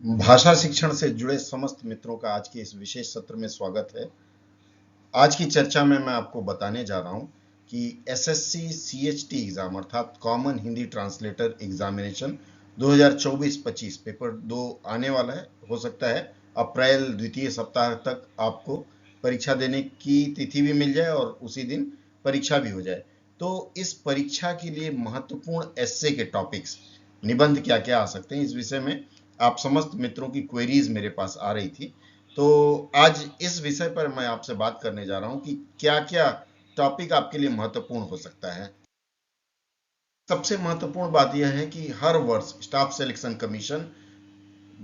भाषा शिक्षण से जुड़े समस्त मित्रों का आज के इस विशेष सत्र में स्वागत है। आज की चर्चा में मैं आपको बताने जा रहा हूं कि एसएससी सीएचटी एग्जाम अर्थात common Hindi translator examination 2024-25 paper 2 आने वाला है। हो सकता है अप्रैल द्वितीय सप्ताह तक आपको परीक्षा देने की तिथि भी मिल जाए और उसी दिन परीक्षा भी हो जाए। तो इस परीक्षा के लिए महत्वपूर्ण एस्से के टॉपिक्स, निबंध क्या क्या आ सकते हैं, इस विषय में आप समस्त मित्रों की क्वेरीज मेरे पास आ रही थी। तो आज इस विषय पर मैं आपसे बात करने जा रहा हूं कि क्या क्या टॉपिक आपके लिए महत्वपूर्ण हो सकता है। सबसे महत्वपूर्ण बात यह है कि हर वर्ष स्टाफ सिलेक्शन कमीशन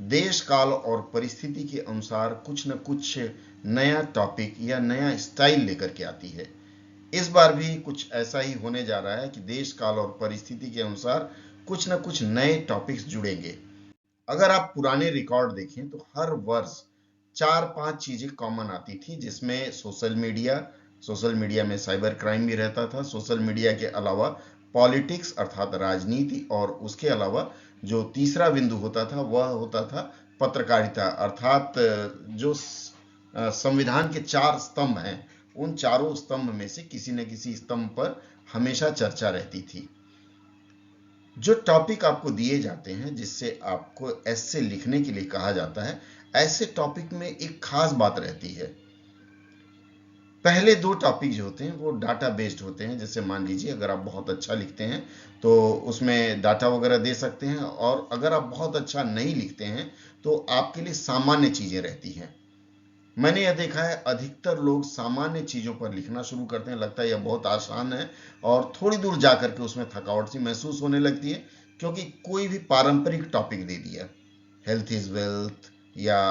देश काल और परिस्थिति के अनुसार कुछ न कुछ नया टॉपिक या नया स्टाइल लेकर के आती है। इस बार भी कुछ ऐसा ही होने जा रहा है कि देश काल और परिस्थिति के अनुसार कुछ न कुछ नए टॉपिक्स जुड़ेंगे। अगर आप पुराने रिकॉर्ड देखें तो हर वर्ष 4-5 चीजें कॉमन आती थी, जिसमें सोशल मीडिया में साइबर क्राइम भी रहता था। सोशल मीडिया के अलावा पॉलिटिक्स अर्थात राजनीति, और उसके अलावा जो तीसरा बिंदु होता था वह होता था पत्रकारिता अर्थात जो संविधान के 4 स्तंभ हैं, उन चारों स्तंभ में से किसी न किसी स्तंभ पर हमेशा चर्चा रहती थी। जो टॉपिक आपको दिए जाते हैं, जिससे आपको ऐसे लिखने के लिए कहा जाता है, ऐसे टॉपिक में एक खास बात रहती है। पहले 2 टॉपिक जो होते हैं वो डाटा बेस्ड होते हैं। जैसे मान लीजिए अगर आप बहुत अच्छा लिखते हैं तो उसमें डाटा वगैरह दे सकते हैं, और अगर आप बहुत अच्छा नहीं लिखते हैं तो आपके लिए सामान्य चीजें रहती हैं। मैंने यह देखा है अधिकतर लोग सामान्य चीजों पर लिखना शुरू करते हैं, लगता है यह बहुत आसान है, और थोड़ी दूर जाकर के उसमें थकावट सी महसूस होने लगती है, क्योंकि कोई भी पारंपरिक टॉपिक दे दिया, हेल्थ इज वेल्थ, या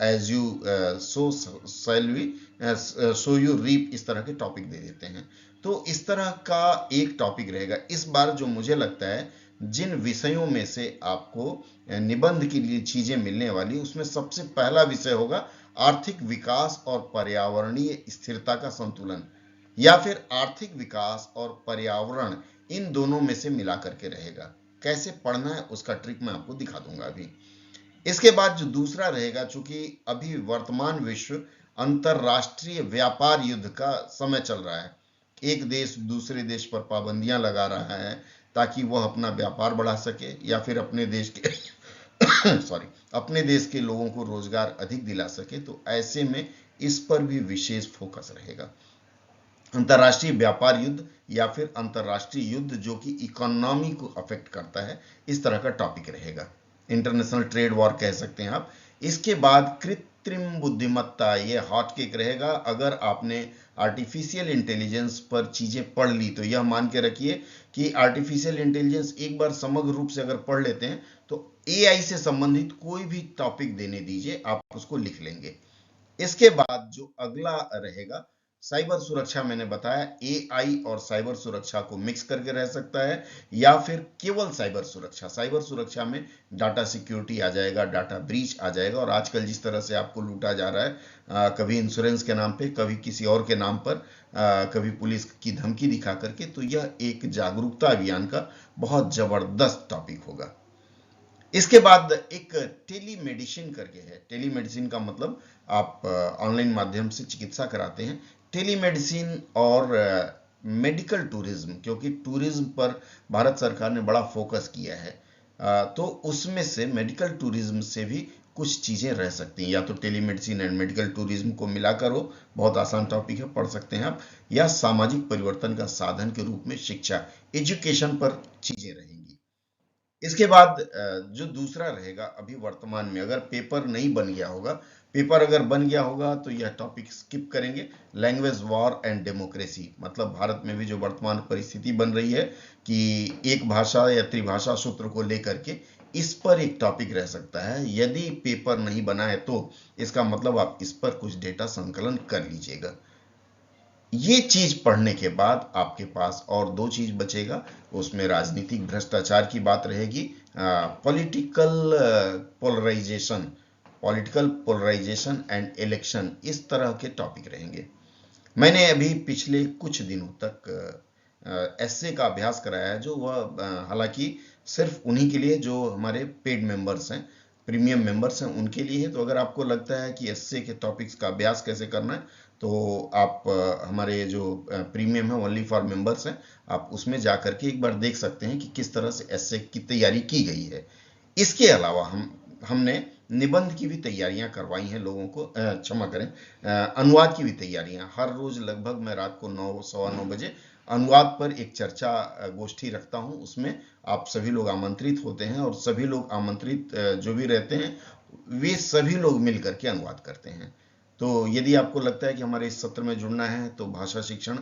एज यू सो सैलवी सो यू रीप, इस तरह के टॉपिक दे देते हैं। तो इस तरह का एक टॉपिक रहेगा इस बार। जो मुझे लगता है जिन विषयों में से आपको निबंध के लिए चीजें मिलने वाली, उसमें सबसे पहला विषय होगा आर्थिक विकास और पर्यावरणीय स्थिरता का संतुलन, या फिर आर्थिक विकास और पर्यावरण, इन दोनों में से मिला करके रहेगा। कैसे पढ़ना है उसका ट्रिक मैं आपको दिखा दूंगा अभी। इसके बाद जो दूसरा रहेगा, चूंकि अभी वर्तमान विश्व अंतरराष्ट्रीय व्यापार युद्ध का समय चल रहा है, एक देश दूसरे देश पर पाबंदियां लगा रहा है ताकि वह अपना व्यापार बढ़ा सके, या फिर अपने देश के सॉरी अपने देश के लोगों को रोजगार अधिक दिला सके। तो ऐसे में इस पर भी विशेष फोकस रहेगा। अंतरराष्ट्रीय व्यापार युद्ध या फिर अंतरराष्ट्रीय युद्ध जो कि इकोनॉमी को अफेक्ट करता है, इस तरह का टॉपिक रहेगा। इंटरनेशनल ट्रेड वॉर कह सकते हैं आप। इसके बाद कृत्रिम बुद्धिमत्ता, ये हॉट केक रहेगा। अगर आपने आर्टिफिशियल इंटेलिजेंस पर चीजें पढ़ ली तो यह मान के रखिए कि आर्टिफिशियल इंटेलिजेंस एक बार समग्र रूप से अगर पढ़ लेते हैं तो एआई से संबंधित कोई भी टॉपिक देने दीजिए, आप उसको लिख लेंगे। इसके बाद जो अगला रहेगा साइबर सुरक्षा, मैंने बताया एआई और साइबर सुरक्षा को मिक्स करके रह सकता है, या फिर केवल साइबर सुरक्षा। साइबर सुरक्षा में डाटा सिक्योरिटी आ जाएगा, डाटा ब्रीच आ जाएगा, और आजकल जिस तरह से आपको लूटा जा रहा है, कभी इंश्योरेंस के नाम पे, कभी किसी और के नाम पर, कभी पुलिस की धमकी दिखा करके, तो यह एक जागरूकता अभियान का बहुत जबरदस्त टॉपिक होगा। इसके बाद एक टेलीमेडिसिन करके है। टेलीमेडिसिन का मतलब आप ऑनलाइन माध्यम से चिकित्सा कराते हैं। टेलीमेडिसिन और मेडिकल टूरिज्म, क्योंकि टूरिज्म पर भारत सरकार ने बड़ा फोकस किया है, तो उसमें से मेडिकल टूरिज्म से भी कुछ चीजें रह सकती हैं। या तो टेलीमेडिसिन एंड मेडिकल टूरिज्म को मिलाकर हो, बहुत आसान टॉपिक है, पढ़ सकते हैं आप। या सामाजिक परिवर्तन का साधन के रूप में शिक्षा, एजुकेशन पर चीजें रहेंगी। इसके बाद जो दूसरा रहेगा, अभी वर्तमान में अगर पेपर नहीं बन गया होगा, पेपर अगर बन गया होगा तो यह टॉपिक स्किप करेंगे। लैंग्वेज वॉर एंड डेमोक्रेसी, मतलब भारत में भी जो वर्तमान परिस्थिति बन रही है कि एक भाषा या त्रिभाषा सूत्र को लेकर के, इस पर एक टॉपिक रह सकता है। यदि पेपर नहीं बना है तो इसका मतलब आप इस पर कुछ डेटा संकलन कर लीजिएगा। ये चीज पढ़ने के बाद आपके पास और 2 चीज बचेगा। उसमें राजनीतिक भ्रष्टाचार की बात रहेगी, polarisation political polarisation and election, इस तरह के टॉपिक रहेंगे। मैंने अभी पिछले कुछ दिनों तक एसए का अभ्यास कराया है, जो वह हालांकि सिर्फ उन्हीं के लिए जो हमारे पेड मेंबर्स हैं। प्रीमियम मेंबर्स हैं उनके लिए है। तो अगर आपको लगता है कि एसए के टॉपिक्स का अभ्यास कैसे करना है, तो आप हमारे जो प्रीमियम है ओनली फॉर मेंबर्स हैं, आप उसमें जा करके एक बार देख सकते हैं कि किस तरह से एसए की तैयारी की गई है। इसके अलावा हमने निबंध की भी तैयारियां करवाई हैं लोगों को, क्षमा करें, अनुवाद की भी तैयारियां। हर रोज लगभग मैं रात को 9 सवा 9 बजे अनुवाद पर एक चर्चा गोष्ठी रखता हूं। उसमें आप सभी लोग आमंत्रित होते हैं और सभी लोग आमंत्रित जो भी रहते हैं वे सभी लोग मिलकर के अनुवाद करते हैं। तो यदि आपको लगता है कि हमारे इस सत्र में जुड़ना है तो भाषा शिक्षण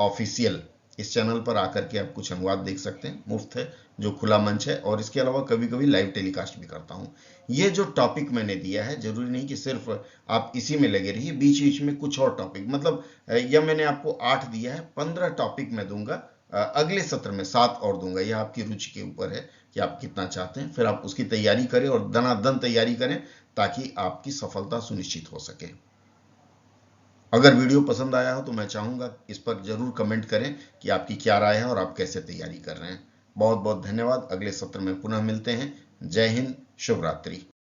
.ऑफिशियल इस चैनल पर आकर के आप कुछ अनुवाद देख सकते हैं, मुफ्त है, जो खुला मंच है। और इसके अलावा कभी कभी लाइव टेलीकास्ट भी करता हूं। ये जो टॉपिक मैंने दिया है, जरूरी नहीं कि सिर्फ आप इसी में लगे रहिए, बीच बीच में कुछ और टॉपिक, मतलब यह मैंने आपको 8 दिया है, 15 टॉपिक मैं दूंगा। अगले सत्र में 7 और दूंगा। यह आपकी रुचि के ऊपर है कि आप कितना चाहते हैं। फिर आप उसकी तैयारी करें और दनादन तैयारी करें ताकि आपकी सफलता सुनिश्चित हो सके। अगर वीडियो पसंद आया हो तो मैं चाहूंगा इस पर जरूर कमेंट करें कि आपकी क्या राय है और आप कैसे तैयारी कर रहे हैं। बहुत बहुत धन्यवाद। अगले सत्र में पुनः मिलते हैं। जय हिंद, शुभ रात्रि।